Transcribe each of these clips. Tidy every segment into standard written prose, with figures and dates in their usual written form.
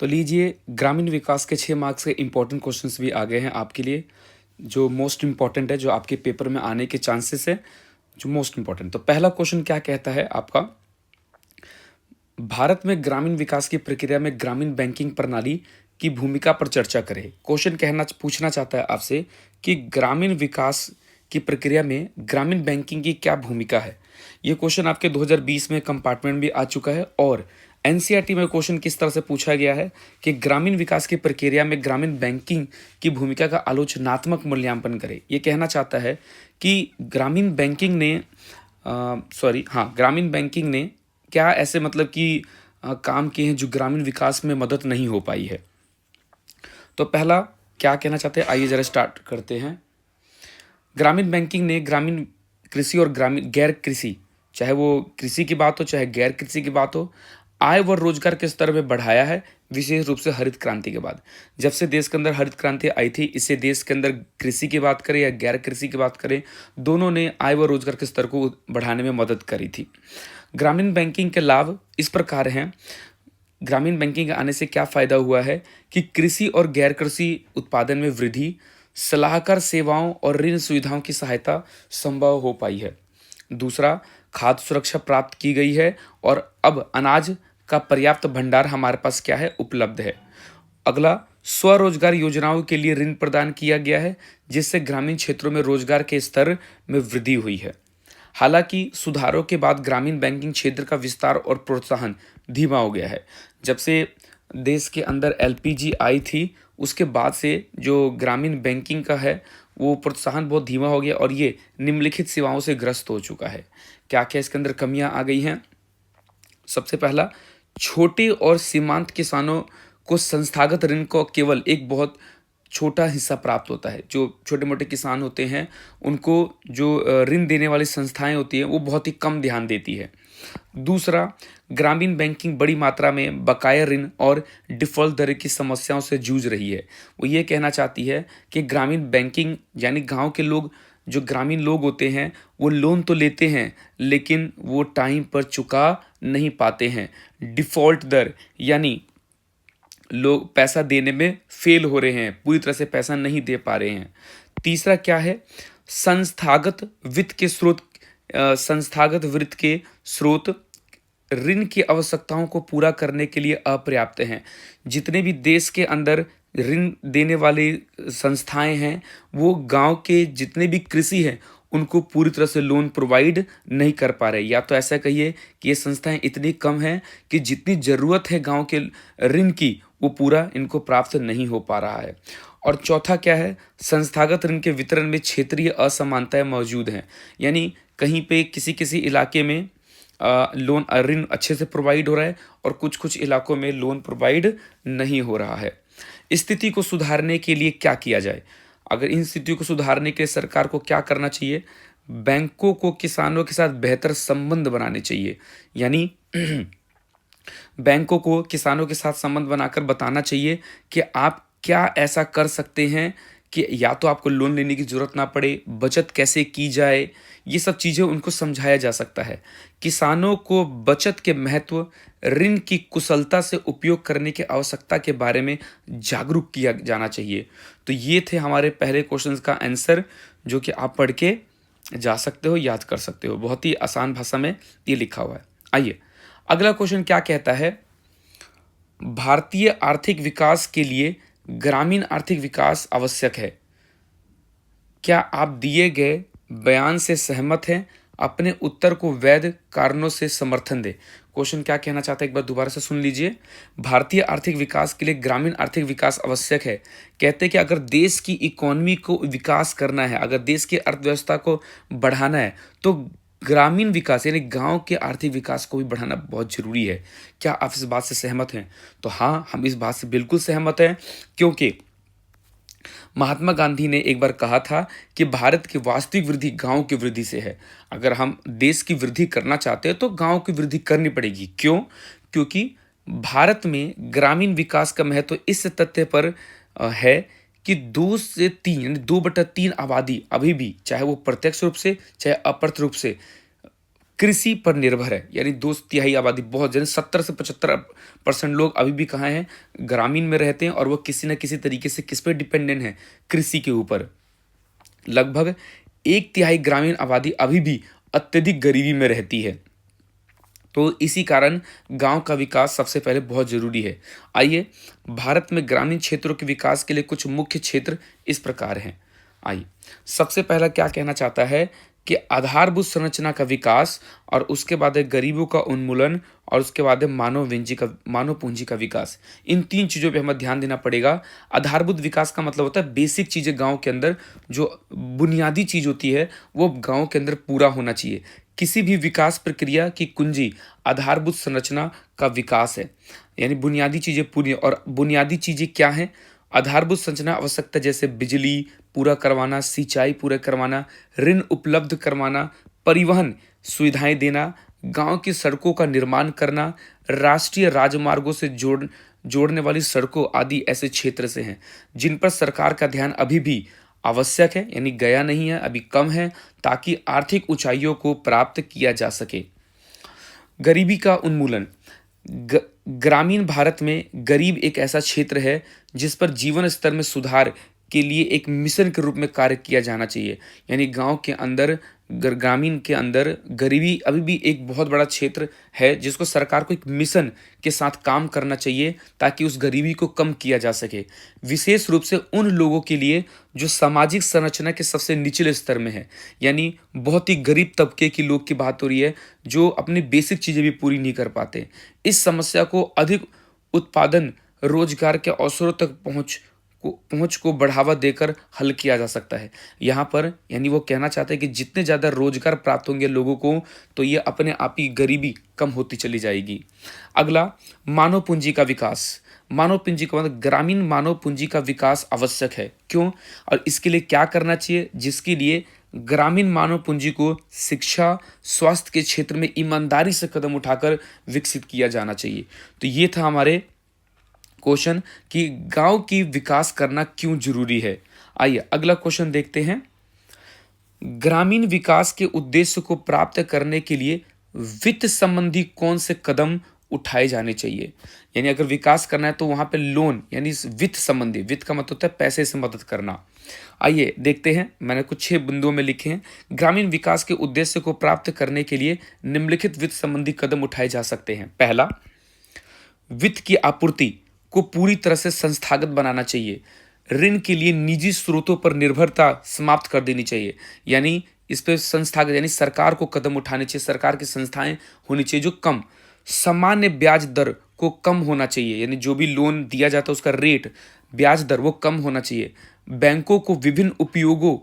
तो लीजिए, ग्रामीण विकास के 6 मार्क्स के इम्पोर्टेंट क्वेश्चंस भी आ गए हैं आपके लिए, जो मोस्ट इम्पोर्टेंट है, जो आपके पेपर में आने के चांसेस है, जो मोस्ट इम्पोर्टेंट। तो पहला क्वेश्चन क्या कहता है आपका, भारत में ग्रामीण विकास की प्रक्रिया में ग्रामीण बैंकिंग प्रणाली की भूमिका पर चर्चा करें। क्वेश्चन पूछना चाहता है आपसे कि ग्रामीण विकास की प्रक्रिया में ग्रामीण बैंकिंग की क्या भूमिका है। ये क्वेश्चन आपके 2020 में कंपार्टमेंट भी आ चुका है और एनसीईआरटी में क्वेश्चन किस तरह से पूछा गया है कि ग्रामीण विकास की प्रक्रिया में ग्रामीण बैंकिंग की भूमिका का आलोचनात्मक मूल्यांकन करें। ये कहना चाहता है कि ग्रामीण बैंकिंग ने क्या ऐसे मतलब कि काम किए हैं जो ग्रामीण विकास में मदद नहीं हो पाई है। तो पहला क्या कहना चाहते हैं, आइए जरा स्टार्ट करते हैं। ग्रामीण बैंकिंग ने ग्रामीण कृषि और ग्रामीण गैर कृषि, चाहे वो कृषि की बात हो चाहे गैर कृषि की बात हो, आय व रोजगार के स्तर में बढ़ाया है, विशेष रूप से हरित क्रांति के बाद। जब से देश के अंदर हरित क्रांति आई थी, इससे देश के अंदर कृषि की बात करें या गैर कृषि की बात करें, दोनों ने आय व रोजगार के स्तर को बढ़ाने में मदद करी थी। ग्रामीण बैंकिंग के लाभ इस प्रकार हैं। ग्रामीण बैंकिंग के आने से क्या फायदा हुआ है कि कृषि और गैर कृषि उत्पादन में वृद्धि, सलाहकार सेवाओं और ऋण सुविधाओं की सहायता संभव हो पाई है। दूसरा, खाद्य सुरक्षा प्राप्त की गई है और अब अनाज का पर्याप्त भंडार हमारे पास क्या है, उपलब्ध है। अगला, स्वरोजगार योजनाओं के लिए ऋण प्रदान किया गया है, जिससे ग्रामीण क्षेत्रों में रोजगार के स्तर में वृद्धि हुई है। हालांकि सुधारों के बाद ग्रामीण बैंकिंग क्षेत्र का विस्तार और प्रोत्साहन धीमा हो गया है। जब से देश के अंदर एलपीजी आई थी, उसके बाद से जो ग्रामीण बैंकिंग का है वो प्रोत्साहन बहुत धीमा हो गया और ये निम्नलिखित सेवाओं से ग्रस्त हो चुका है। क्या क्या इसके अंदर कमियां आ गई हैं? सबसे पहला, छोटे और सीमांत किसानों को संस्थागत ऋण को केवल एक बहुत छोटा हिस्सा प्राप्त होता है। जो छोटे मोटे किसान होते हैं उनको जो ऋण देने वाली संस्थाएं होती हैं वो बहुत ही कम ध्यान देती है। दूसरा, ग्रामीण बैंकिंग बड़ी मात्रा में बकाया ऋण और डिफॉल्ट दर की समस्याओं से जूझ रही है। वो ये कहना चाहती है कि ग्रामीण बैंकिंग यानी गांव के लोग, जो ग्रामीण लोग होते हैं, वो लोन तो लेते हैं लेकिन वो टाइम पर चुका नहीं पाते हैं। डिफॉल्ट दर यानी लोग पैसा देने में फेल हो रहे हैं, पूरी तरह से पैसा नहीं दे पा रहे हैं। तीसरा क्या है, संस्थागत वित्त के स्रोत संस्थागत वित्त के स्रोत ऋण की आवश्यकताओं को पूरा करने के लिए अपर्याप्त हैं। जितने भी देश के अंदर ऋण देने वाली संस्थाएं हैं, वो गांव के जितने भी कृषि हैं उनको पूरी तरह से लोन प्रोवाइड नहीं कर पा रहे। या तो ऐसा कहिए कि ये संस्थाएं इतनी कम हैं कि जितनी ज़रूरत है गांव के ऋण की, वो पूरा इनको प्राप्त नहीं हो पा रहा है। और चौथा क्या है, संस्थागत ऋण के वितरण में क्षेत्रीय असमानताएं मौजूद हैं। यानी कहीं पे किसी किसी इलाके में लोन ऋण अच्छे से प्रोवाइड हो रहा है और कुछ कुछ इलाकों में लोन प्रोवाइड नहीं हो रहा है। स्थिति को सुधारने के लिए क्या किया जाए? अगर इन स्थितियों को सुधारने के लिए सरकार को क्या करना चाहिए? बैंकों को किसानों के साथ बेहतर संबंध बनाने चाहिए। यानी बैंकों को किसानों के साथ संबंध बनाकर बताना चाहिए कि आप क्या ऐसा कर सकते हैं कि या तो आपको लोन लेने की ज़रूरत ना पड़े, बचत कैसे की जाए, ये सब चीज़ें उनको समझाया जा सकता है। किसानों को बचत के महत्व, ऋण की कुशलता से उपयोग करने की आवश्यकता के बारे में जागरूक किया जाना चाहिए। तो ये थे हमारे पहले क्वेश्चंस का आंसर, जो कि आप पढ़ के जा सकते हो, याद कर सकते हो। बहुत ही आसान भाषा में ये लिखा हुआ है। आइए अगला क्वेश्चन क्या कहता है, भारतीय आर्थिक विकास के लिए ग्रामीण आर्थिक विकास आवश्यक है। क्या आप दिए गए बयान से सहमत हैं? अपने उत्तर को वैध कारणों से समर्थन दें। क्वेश्चन क्या कहना चाहता है, एक बार दोबारा से सुन लीजिए। भारतीय आर्थिक विकास के लिए ग्रामीण आर्थिक विकास आवश्यक है। कहते हैं कि अगर देश की इकोनॉमी को विकास करना है, अगर देश की अर्थव्यवस्था को बढ़ाना है, तो ग्रामीण विकास यानी गांव के आर्थिक विकास को भी बढ़ाना बहुत जरूरी है। क्या आप इस बात से सहमत हैं? तो हाँ, हम इस बात से बिल्कुल सहमत हैं, क्योंकि महात्मा गांधी ने एक बार कहा था कि भारत की वास्तविक वृद्धि गांव की वृद्धि से है। अगर हम देश की वृद्धि करना चाहते हैं तो गांव की वृद्धि करनी पड़ेगी। क्यों? क्योंकि भारत में ग्रामीण विकास का महत्व इस तथ्य पर है कि 2 से 3 यानी 2/3 आबादी अभी भी, चाहे वो प्रत्यक्ष रूप से चाहे अप्रत्यक्ष रूप से, कृषि पर निर्भर है, यानी 2/3 आबादी, बहुत यानी 70 से 75% लोग अभी भी कहाँ हैं, ग्रामीण में रहते हैं, और वो किसी न किसी तरीके से किस पे डिपेंडेंट है, कृषि के ऊपर। लगभग 1/3 ग्रामीण आबादी अभी भी अत्यधिक गरीबी में रहती है। तो इसी कारण गांव का विकास सबसे पहले बहुत जरूरी है। आइए, भारत में ग्रामीण क्षेत्रों के विकास के लिए कुछ मुख्य क्षेत्र इस प्रकार हैं। आइए, सबसे पहला क्या कहना चाहता है कि आधारभूत संरचना का विकास, और उसके बाद है गरीबों का उन्मूलन, और उसके बाद है मानव पूंजी का विकास। इन 3 चीज़ों पे हमें ध्यान देना पड़ेगा। आधारभूत विकास का मतलब होता है बेसिक चीज़ें, गांव के अंदर जो बुनियादी चीज़ होती है वो गांव के अंदर पूरा होना चाहिए। किसी भी विकास प्रक्रिया की कुंजी आधारभूत संरचना का विकास है, यानी बुनियादी चीज़ें पूरी। और बुनियादी चीज़ें क्या हैं? आधारभूत संरचना आवश्यकता जैसे बिजली पूरा करवाना, सिंचाई पूरा करवाना, ऋण उपलब्ध करवाना, परिवहन सुविधाएं देना, गांव की सड़कों का निर्माण करना, राष्ट्रीय राजमार्गों से जोड़ने वाली सड़कों आदि ऐसे क्षेत्र से हैं जिन पर सरकार का ध्यान अभी भी आवश्यक है, यानी गया नहीं है, अभी कम है, ताकि आर्थिक ऊंचाइयों को प्राप्त किया जा सके। गरीबी का उन्मूलन। ग्रामीण भारत में गरीब एक ऐसा क्षेत्र है जिस पर जीवन स्तर में सुधार के लिए एक मिशन के रूप में कार्य किया जाना चाहिए। यानी गांव के अंदर, ग्रामीण के अंदर गरीबी अभी भी एक बहुत बड़ा क्षेत्र है जिसको सरकार को एक मिशन के साथ काम करना चाहिए ताकि उस गरीबी को कम किया जा सके। विशेष रूप से उन लोगों के लिए जो सामाजिक संरचना के सबसे निचले स्तर में है, यानी बहुत ही गरीब तबके के लोग की बात हो रही है जो अपनी बेसिक चीज़ें भी पूरी नहीं कर पाते। इस समस्या को अधिक उत्पादन, रोजगार के अवसरों तक पहुंच को बढ़ावा देकर हल किया जा सकता है। यहाँ पर यानी वो कहना चाहते हैं कि जितने ज़्यादा रोजगार प्राप्त होंगे लोगों को, तो ये अपने आप ही गरीबी कम होती चली जाएगी। अगला, मानव पूंजी का विकास। मानव पूंजी का मतलब ग्रामीण मानव पूंजी का विकास आवश्यक है। क्यों और इसके लिए क्या करना चाहिए? जिसके लिए ग्रामीण मानव पूंजी को शिक्षा, स्वास्थ्य के क्षेत्र में ईमानदारी से कदम उठाकर विकसित किया जाना चाहिए। तो ये था हमारे क्वेश्चन कि गांव की विकास करना क्यों जरूरी है। आइए अगला क्वेश्चन देखते हैं। ग्रामीण विकास के उद्देश्य को प्राप्त करने के लिए वित्त संबंधी कौन से कदम उठाए जाने चाहिए? यानी अगर विकास करना है तो वहां पे लोन, यानी वित्त संबंधी, वित्त का मतलब होता है पैसे से मदद करना। आइए देखते हैं, मैंने कुछ 6 बिंदुओं में लिखे हैं। ग्रामीण विकास के उद्देश्य को प्राप्त करने के लिए निम्नलिखित वित्त संबंधी कदम उठाए जा सकते हैं। पहला, वित्त की आपूर्ति को पूरी तरह से संस्थागत बनाना चाहिए। ऋण के लिए निजी स्रोतों पर निर्भरता समाप्त कर देनी चाहिए। यानी इस पे संस्थागत, यानी सरकार को कदम उठाने चाहिए। सरकार की संस्थाएं होनी चाहिए जो कम, सामान्य ब्याज दर को कम होना चाहिए। यानी जो भी लोन दिया जाता है उसका रेट, ब्याज दर वो कम होना चाहिए। बैंकों को विभिन्न उपयोगों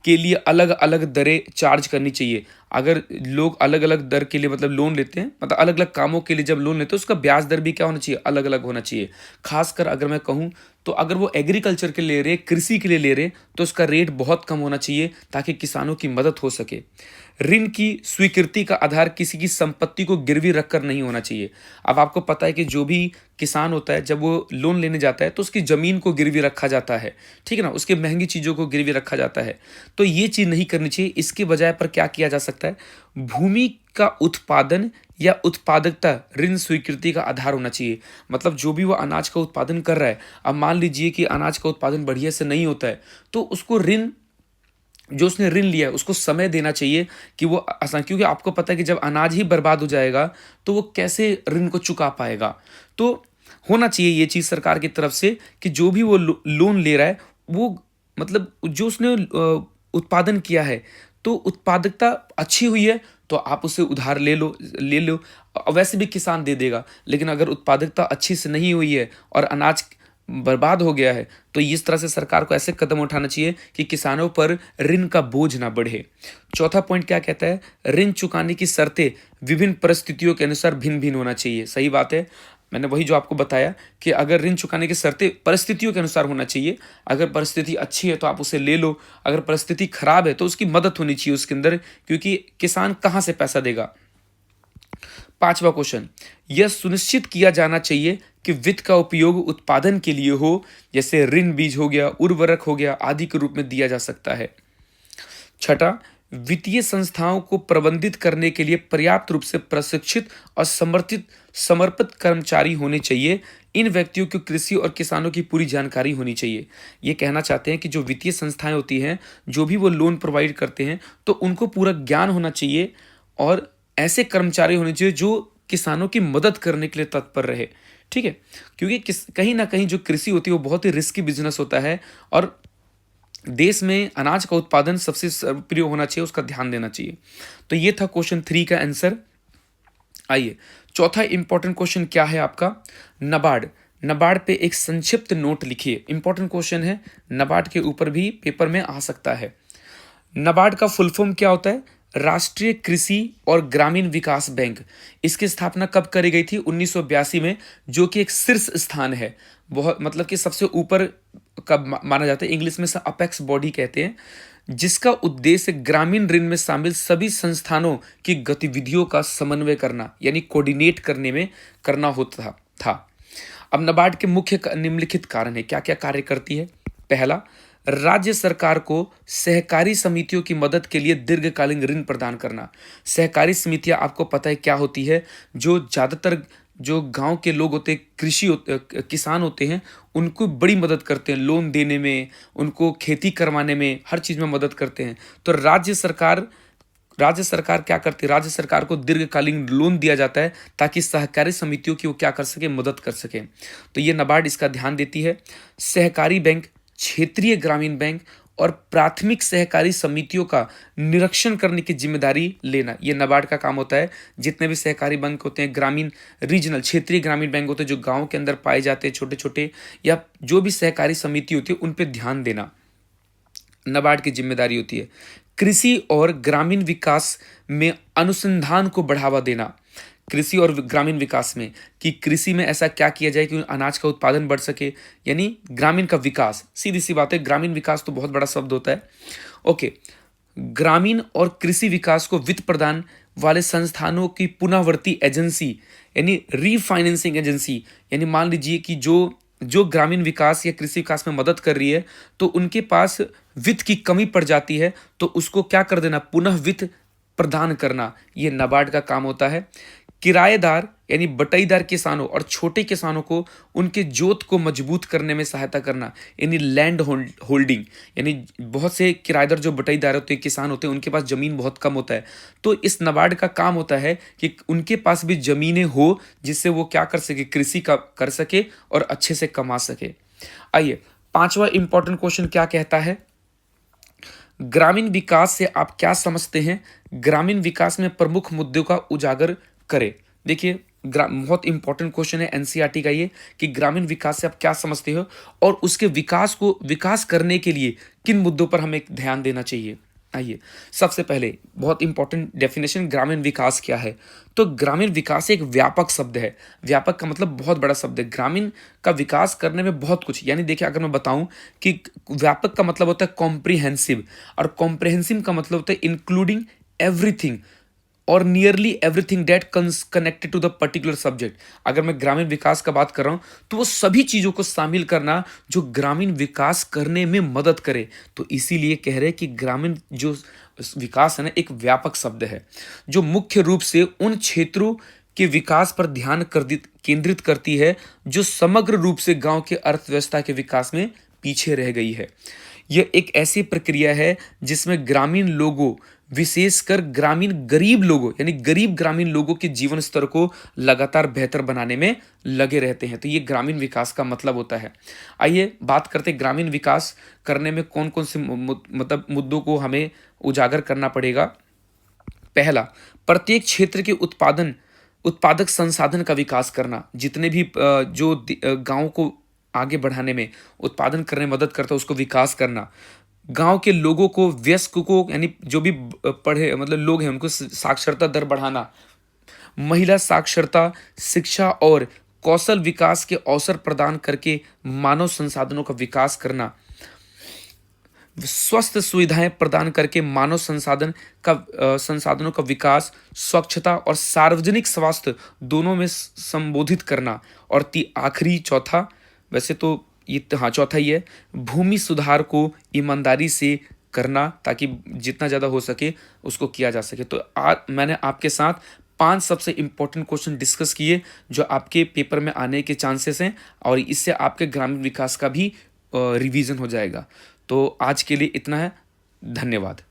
के लिए अलग अलग दरें चार्ज करनी चाहिए। अगर लोग अलग अलग दर के लिए मतलब लोन लेते हैं, मतलब अलग अलग कामों के लिए जब लोन लेते हैं, उसका ब्याज दर भी क्या होना चाहिए? अलग अलग होना चाहिए। खासकर अगर मैं कहूँ तो अगर वो एग्रीकल्चर के ले रहे, कृषि के लिए ले रहे, तो उसका रेट बहुत कम होना चाहिए ताकि किसानों की मदद हो सके। ऋण की स्वीकृति का आधार किसी की संपत्ति को गिरवी रखकर नहीं होना चाहिए। अब आपको पता है कि जो भी किसान होता है जब वो लोन लेने जाता है तो उसकी ज़मीन को गिरवी रखा जाता है, ठीक है ना, उसके महंगी चीज़ों को गिरवी रखा जाता है। तो ये चीज़ नहीं करनी चाहिए। इसके बजाय पर क्या किया जा सकता है? भूमि का उत्पादन या उत्पादकता ऋण स्वीकृति का आधार होना चाहिए। मतलब जो भी वो अनाज का उत्पादन कर रहा है, अब मान लीजिए कि अनाज का उत्पादन बढ़िया से नहीं होता है, तो उसको ऋण, जो उसने ऋण लिया है उसको समय देना चाहिए कि वो आसान, क्योंकि आपको पता है कि जब अनाज ही बर्बाद हो जाएगा तो वो कैसे ऋण को चुका पाएगा। तो होना चाहिए ये चीज़ सरकार की तरफ से कि जो भी वो लोन ले रहा है वो मतलब जो उसने उत्पादन किया है तो उत्पादकता अच्छी हुई है तो आप उसे उधार ले लो। वैसे भी किसान दे देगा, लेकिन अगर उत्पादकता अच्छी से नहीं हुई है और अनाज बर्बाद हो गया है तो इस तरह से सरकार को ऐसे कदम उठाना चाहिए कि किसानों पर ऋण का बोझ ना बढ़े। चौथा पॉइंट क्या कहता है? ऋण चुकाने की शर्तें विभिन्न परिस्थितियों के अनुसार भिन्न भिन्न होना चाहिए। सही बात है, मैंने वही जो आपको बताया कि अगर ऋण चुकाने की शर्तें परिस्थितियों के अनुसार होना चाहिए। अगर परिस्थिति अच्छी है तो आप उसे ले लो, अगर परिस्थिति खराब है तो उसकी मदद होनी चाहिए उसके अंदर, क्योंकि किसान कहाँ से पैसा देगा। पांचवा क्वेश्चन, यह सुनिश्चित किया जाना चाहिए कि वित्त का उपयोग उत्पादन के लिए हो, जैसे ऋण बीज हो गया, उर्वरक हो गया आदि के रूप में दिया जा सकता है। छठा, वित्तीय संस्थाओं को प्रबंधित करने के लिए पर्याप्त रूप से प्रशिक्षित और समर्पित कर्मचारी होने चाहिए। इन व्यक्तियों को कृषि और किसानों की पूरी जानकारी होनी चाहिए। ये कहना चाहते हैं कि जो वित्तीय संस्थाएं होती हैं, जो भी वो लोन प्रोवाइड करते हैं, तो उनको पूरा ज्ञान होना चाहिए और ऐसे कर्मचारी होने चाहिए जो किसानों की मदद करने के लिए तत्पर रहे। ठीक है, क्योंकि कहीं ना कहीं जो कृषि होती है वो बहुत ही रिस्की बिजनेस होता है और देश में अनाज का उत्पादन सबसे सर्वप्रिय होना चाहिए, उसका ध्यान देना चाहिए। तो ये था क्वेश्चन 3 का आंसर। आइए, चौथा इंपॉर्टेंट क्वेश्चन क्या है आपका, नाबार्ड। नाबार्ड पे एक संक्षिप्त नोट लिखिए, इंपॉर्टेंट क्वेश्चन है, नाबार्ड के ऊपर भी पेपर में आ सकता है। नाबार्ड का फुल फॉर्म क्या होता है, राष्ट्रीय कृषि और ग्रामीण विकास बैंक। इसकी स्थापना कब करी गई थी, 1982 में, जो कि एक शीर्ष स्थान है, बहुत मतलब कि सबसे ऊपर का माना जाता है, इंग्लिश में से अपेक्स बॉडी कहते हैं, जिसका उद्देश्य ग्रामीण ऋण में शामिल सभी संस्थानों की गतिविधियों का समन्वय करना यानी कोऑर्डिनेट करने में करना होता था। अब नाबार्ड के मुख्य निम्नलिखित कारण है, क्या क्या कार्य करती है। पहला, राज्य सरकार को सहकारी समितियों की मदद के लिए दीर्घकालीन ऋण प्रदान करना। सहकारी समितियां आपको पता है क्या होती है, जो ज़्यादातर जो गांव के लोग होते हैं, किसान होते हैं, उनको बड़ी मदद करते हैं लोन देने में, उनको खेती करवाने में, हर चीज़ में मदद करते हैं। तो राज्य सरकार क्या करती है, राज्य सरकार को दीर्घकालीन लोन दिया जाता है ताकि सहकारी समितियों की वो क्या कर सके, मदद कर सके। तो ये नाबार्ड इसका ध्यान देती है। सहकारी बैंक, क्षेत्रीय ग्रामीण बैंक और प्राथमिक सहकारी समितियों का निरीक्षण करने की जिम्मेदारी लेना, ये नाबार्ड का काम होता है। जितने भी सहकारी बैंक होते हैं, ग्रामीण रीजनल क्षेत्रीय ग्रामीण बैंक होते हैं, जो गांव के अंदर पाए जाते हैं छोटे छोटे, या जो भी सहकारी समिति होती है, उन पर ध्यान देना नाबार्ड की जिम्मेदारी होती है। कृषि और ग्रामीण विकास में अनुसंधान को बढ़ावा देना, कृषि और ग्रामीण विकास में, कि कृषि में ऐसा क्या किया जाए कि अनाज का उत्पादन बढ़ सके, यानी ग्रामीण का विकास। सीधी सी बात है, ग्रामीण विकास तो बहुत बड़ा शब्द होता है। ओके, ग्रामीण और कृषि विकास को वित्त प्रदान वाले संस्थानों की पुनर्वृत्ति एजेंसी यानी रीफाइनेंसिंग एजेंसी, यानी मान लीजिए कि जो ग्रामीण विकास या कृषि विकास में मदद कर रही है, तो उनके पास वित्त की कमी पड़ जाती है, तो उसको क्या कर देना, पुनः वित्त प्रदान करना, ये नाबार्ड का काम होता है। किराएदार यानी बटाईदार किसानों और छोटे किसानों को उनके जोत को मजबूत करने में सहायता करना, यानी लैंड होल्डिंग, यानी बहुत से किराएदार जो बटाईदार होते हैं, किसान होते हैं, उनके पास जमीन बहुत कम होता है, तो इस नाबार्ड का काम होता है कि उनके पास भी जमीनें हो जिससे वो क्या कर सके, कृषि का कर सके और अच्छे से कमा सके। आइए, पांचवा इंपॉर्टेंट क्वेश्चन क्या कहता है, ग्रामीण विकास से आप क्या समझते हैं, ग्रामीण विकास में प्रमुख मुद्दों का उजागर करें। देखिए, बहुत इंपॉर्टेंट क्वेश्चन है एनसीईआरटी का ये, कि ग्रामीण विकास से आप क्या समझते हो और उसके विकास करने के लिए किन मुद्दों पर हमें ध्यान देना चाहिए। आइए, सबसे पहले बहुत इंपॉर्टेंट डेफिनेशन, ग्रामीण विकास क्या है। तो ग्रामीण विकास एक व्यापक शब्द है, व्यापक का मतलब बहुत बड़ा शब्द है। ग्रामीण का विकास करने में बहुत कुछ, यानी देखिए, अगर मैं बताऊं कि व्यापक का मतलब होता है कॉम्प्रिहेंसिव, और कॉम्प्रिहेंसिव का मतलब होता है इंक्लूडिंग एवरीथिंग और nearly everything that connected to the particular subject. अगर मैं ग्रामीण विकास का बात कर रहा हूं, तो वो सभी चीजों को शामिल करना जो ग्रामीण विकास करने में मदद करे। तो इसीलिए कह रहे हैं कि ग्रामीण जो विकास है ना, एक व्यापक शब्द है जो मुख्य रूप से उन क्षेत्रों के विकास पर ध्यान केंद्रित करती है जो समग्र रूप से गांव के अर्थव्यवस्था के विकास में पीछे रह गई है। यह एक ऐसी प्रक्रिया है जिसमें ग्रामीण लोगों, विशेषकर ग्रामीण गरीब लोगों, यानी गरीब ग्रामीण लोगों के जीवन स्तर को लगातार बेहतर बनाने में लगे रहते हैं। तो ये ग्रामीण विकास का मतलब होता है। आइए बात करते हैं ग्रामीण विकास करने में कौन कौन से मतलब मुद्दों को हमें उजागर करना पड़ेगा। पहला, प्रत्येक क्षेत्र के उत्पादक संसाधन का विकास करना, जितने भी जो गांव को आगे बढ़ाने में, उत्पादन करने में मदद करता है, उसको विकास करना। गांव के लोगों को, वयस्क को, यानी जो भी पढ़े मतलब लोग हैं, उनको साक्षरता दर बढ़ाना, महिला साक्षरता, शिक्षा और कौशल विकास के अवसर प्रदान करके मानव संसाधनों का विकास करना, स्वस्थ सुविधाएं प्रदान करके मानव संसाधनों का विकास, स्वच्छता और सार्वजनिक स्वास्थ्य दोनों में संबोधित करना। और आखिरी चौथा, वैसे तो ये हाँ चौथा ही है, भूमि सुधार को ईमानदारी से करना, ताकि जितना ज़्यादा हो सके उसको किया जा सके। तो मैंने आपके साथ 5 सबसे इम्पोर्टेंट क्वेश्चन डिस्कस किए जो आपके पेपर में आने के चांसेस हैं, और इससे आपके ग्रामीण विकास का भी रिवीजन हो जाएगा। तो आज के लिए इतना है। धन्यवाद।